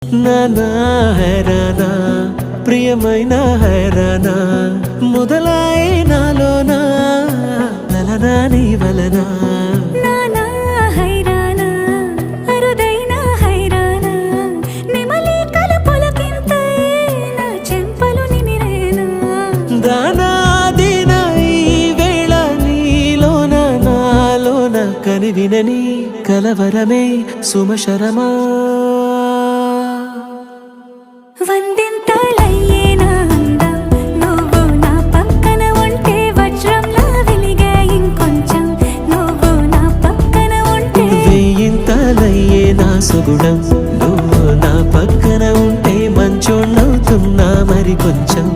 నానా హైరానా ప్రియమైన హైరానా మొదలాయి నాలోనా నలనా నీ వలనా నానా హైరానా అరుదైన హైరానా నిమలి కలుపులకింతై నా చెంపలు నిమిరేనా దానా దినా ఈ వేళ నీలోన నాలోన కనివినని కలవరమే సుమశరమా వందింతలయ్యే నా అందం నువ్వు నా పక్కన ఉంటే వజ్రంలా వెలిగే ఇంకొంచెం నువ్వు నా పక్కన ఉంటే వెయ్యింతలయ్యే నా సుగుణం నువ్వు నా పక్కన ఉంటే మంచోళ్ళవుతున్నా మరి కొంచెం